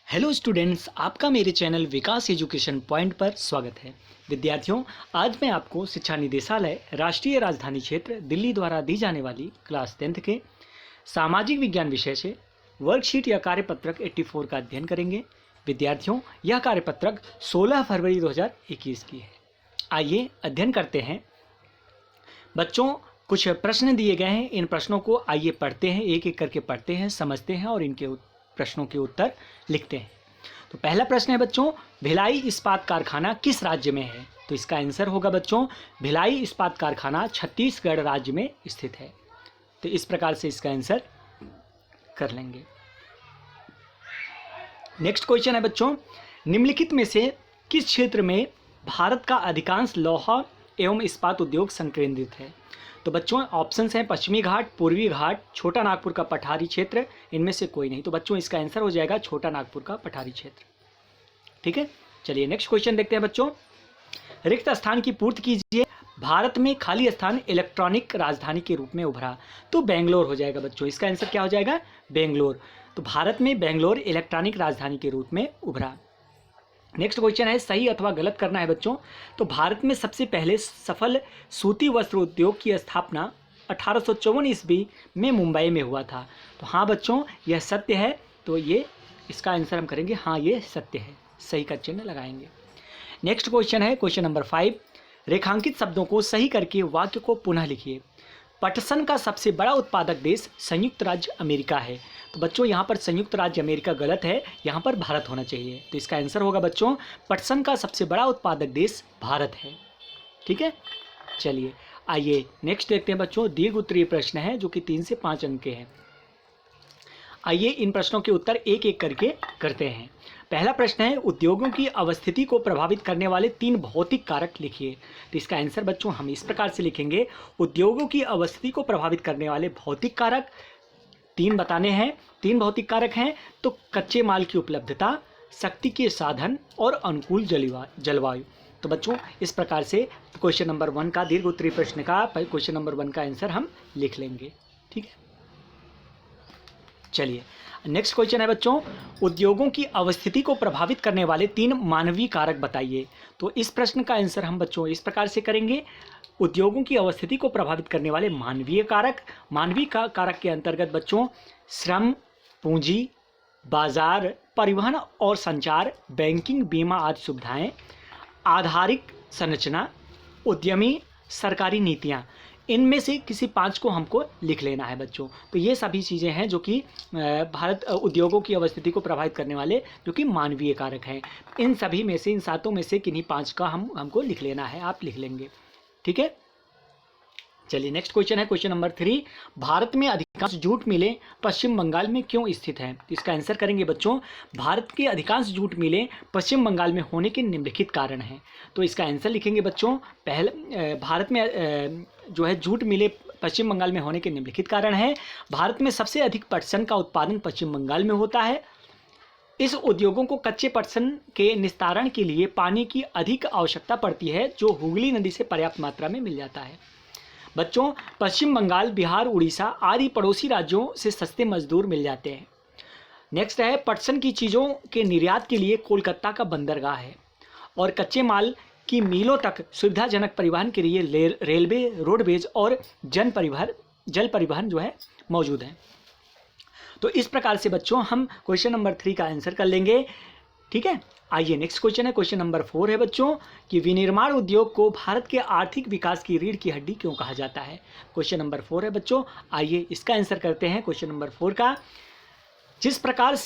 Hello students, आपका मेरे channel विकास education point पर स्वागत है। विद्यार्थियों, आज मैं आपको शिक्षा निदेशालय राष्ट्रीय राजधानी क्षेत्र दिल्ली द्वारा दी जाने वाली क्लास 10th के सामाजिक विज्ञान विषय से वर्कशीट या कार्यपत्रक 84 का अध्ययन करेंगे। विद्यार्थियों, यह कार्यपत्रक 16 फरवरी 2021 की है। आइए अध्ययन करते हैं। बच्चों, कुछ प्रश्न दिए गए हैं। इन प्रश्नों को आइए पढ़ते हैं, एक एक करके पढ़ते हैं, समझते हैं और इनके प्रश्नों के उत्तर लिखते हैं। तो पहला प्रश्न है बच्चों, भिलाई इस्पात कारखाना किस राज्य में है? तो इसका आंसर होगा बच्चों, भिलाई इस्पात कारखाना छत्तीसगढ़ राज्य में स्थित है। तो इस प्रकार से इसका आंसर कर लेंगे। नेक्स्ट क्वेश्चन है बच्चों, निम्नलिखित में से किस क्षेत्र में भारत का अधिकांश लौह एवं इस्पात उद्योग संकेंद्रित है? तो बच्चों ऑप्शंस हैं पश्चिमी घाट, पूर्वी घाट, छोटा नागपुर का पठारी क्षेत्र, इनमें से कोई नहीं। तो बच्चों इसका आंसर हो जाएगा छोटा नागपुर का पठारी क्षेत्र। ठीक है, चलिए नेक्स्ट क्वेश्चन देखते हैं बच्चों। रिक्त स्थान की पूर्ति कीजिए। भारत में खाली स्थान इलेक्ट्रॉनिक राजधानी के रूप में उभरा। तो बेंगलोर हो जाएगा बच्चों। इसका आंसर क्या हो जाएगा? बेंगलोर। तो भारत में बेंगलोर इलेक्ट्रॉनिक राजधानी के रूप में उभरा। नेक्स्ट क्वेश्चन है, सही अथवा गलत करना है बच्चों। तो भारत में सबसे पहले सफल सूती वस्त्र उद्योग की स्थापना 1854 ईस्वी में मुंबई में हुआ था। तो हाँ बच्चों, यह सत्य है। तो ये इसका आंसर हम करेंगे हाँ, ये सत्य है। सही का चिन्ह लगाएंगे। नेक्स्ट क्वेश्चन है क्वेश्चन नंबर 5, रेखांकित शब्दों को सही करके वाक्य को पुनः लिखिए। पटसन का सबसे बड़ा उत्पादक देश संयुक्त राज्य अमेरिका है। तो बच्चों यहाँ पर संयुक्त राज्य अमेरिका गलत है, यहाँ पर भारत होना चाहिए। तो इसका आंसर होगा बच्चों, पटसन का सबसे बड़ा उत्पादक देश भारत है। ठीक है, चलिए आइए नेक्स्ट देखते हैं बच्चों। दीर्घ उत्तरीय प्रश्न है जो कि 3 से 5 अंक के हैं। आइए इन प्रश्नों के उत्तर एक एक करके करते हैं। पहला प्रश्न है, उद्योगों की अवस्थिति को प्रभावित करने वाले 3 भौतिक कारक लिखिए। तो इसका आंसर बच्चों हम इस प्रकार से लिखेंगे, उद्योगों की अवस्थिति को प्रभावित करने वाले भौतिक कारक 3 बताने हैं। 3 भौतिक कारक हैं। तो कच्चे माल की उपलब्धता, शक्ति के साधन और अनुकूल जलवायु। तो बच्चों इस प्रकार से क्वेश्चन नंबर 1 का दीर्घ उत्तरीय प्रश्न का क्वेश्चन नंबर 1 का आंसर हम लिख लेंगे। ठीक है, चलिए नेक्स्ट क्वेश्चन है बच्चों, उद्योगों की अवस्थिति को प्रभावित करने वाले 3 मानवीय कारक बताइए। तो इस प्रश्न का आंसर हम बच्चों इस प्रकार से करेंगे, उद्योगों की अवस्थिति को प्रभावित करने वाले मानवीय कारक। मानवीय कारक के अंतर्गत बच्चों श्रम, पूंजी, बाजार, परिवहन और संचार, बैंकिंग, बीमा आदि सुविधाएं, आधारिक संरचना, उद्यमी, सरकारी नीतियां, इनमें से किसी 5 को हमको लिख लेना है बच्चों। तो ये सभी चीज़ें हैं जो कि भारत उद्योगों की अवस्थिति को प्रभावित करने वाले जो कि मानवीय कारक हैं। इन सभी में से, इन 7 में से किन्हीं 5 का हमको लिख लेना है। आप लिख लेंगे। ठीक है, चलिए नेक्स्ट क्वेश्चन है क्वेश्चन नंबर 3, भारत में अधिकांश जूट मिलें पश्चिम बंगाल में क्यों स्थित हैं? इसका आंसर करेंगे बच्चों, भारत के अधिकांश जूट मिलें पश्चिम बंगाल में होने के निम्नलिखित कारण हैं। तो इसका आंसर लिखेंगे बच्चों, पहले भारत में जो है जूट मिले पश्चिम बंगाल में होने के निम्नलिखित कारण है। भारत में सबसे अधिक पटसन का उत्पादन पश्चिम बंगाल में होता है। इस उद्योगों को कच्चे पटसन के निस्तारण के लिए पानी की अधिक आवश्यकता पड़ती है, जो हुगली नदी से पर्याप्त मात्रा में मिल जाता है। बच्चों पश्चिम बंगाल, बिहार, उड़ीसा आदि पड़ोसी राज्यों से सस्ते मजदूर मिल जाते हैं। नेक्स्ट है, पटसन की चीज़ों के निर्यात के लिए कोलकाता का बंदरगाह है और कच्चे माल की मीलों तक सुविधाजनक परिवहन के लिए रेलवे, रोडवेज और जल परिवहन जो है मौजूद है। तो इस प्रकार से बच्चों हम क्वेश्चन नंबर 3 का आंसर कर लेंगे। ठीक है, आइए नेक्स्ट क्वेश्चन है क्वेश्चन नंबर 4 है बच्चों, कि विनिर्माण उद्योग को भारत के आर्थिक विकास की रीढ़ की हड्डी क्यों कहा जाता है? क्वेश्चन नंबर 4 है बच्चों। आइए इसका आंसर करते हैं क्वेश्चन नंबर 4 का। जिस प्रकार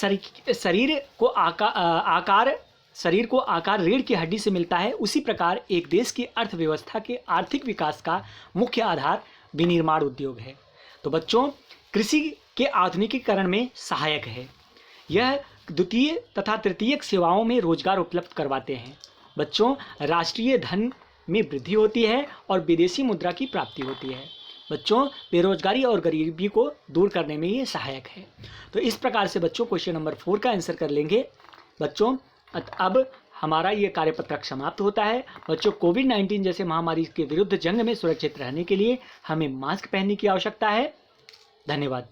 शरीर को आकार रीढ़ की हड्डी से मिलता है, उसी प्रकार एक देश की अर्थव्यवस्था के आर्थिक विकास का मुख्य आधार विनिर्माण उद्योग है। तो बच्चों कृषि के आधुनिकीकरण में सहायक है। यह द्वितीय तथा तृतीयक सेवाओं में रोजगार उपलब्ध करवाते हैं। बच्चों राष्ट्रीय धन में वृद्धि होती है और विदेशी मुद्रा की प्राप्ति होती है। बच्चों बेरोजगारी और गरीबी को दूर करने में ये सहायक है। तो इस प्रकार से बच्चों क्वेश्चन नंबर 4 का आंसर कर लेंगे। बच्चों अब हमारा ये कार्यपत्रक समाप्त होता है। बच्चों कोविड-19 जैसे महामारी के विरुद्ध जंग में सुरक्षित रहने के लिए हमें मास्क पहनने की आवश्यकता है। धन्यवाद।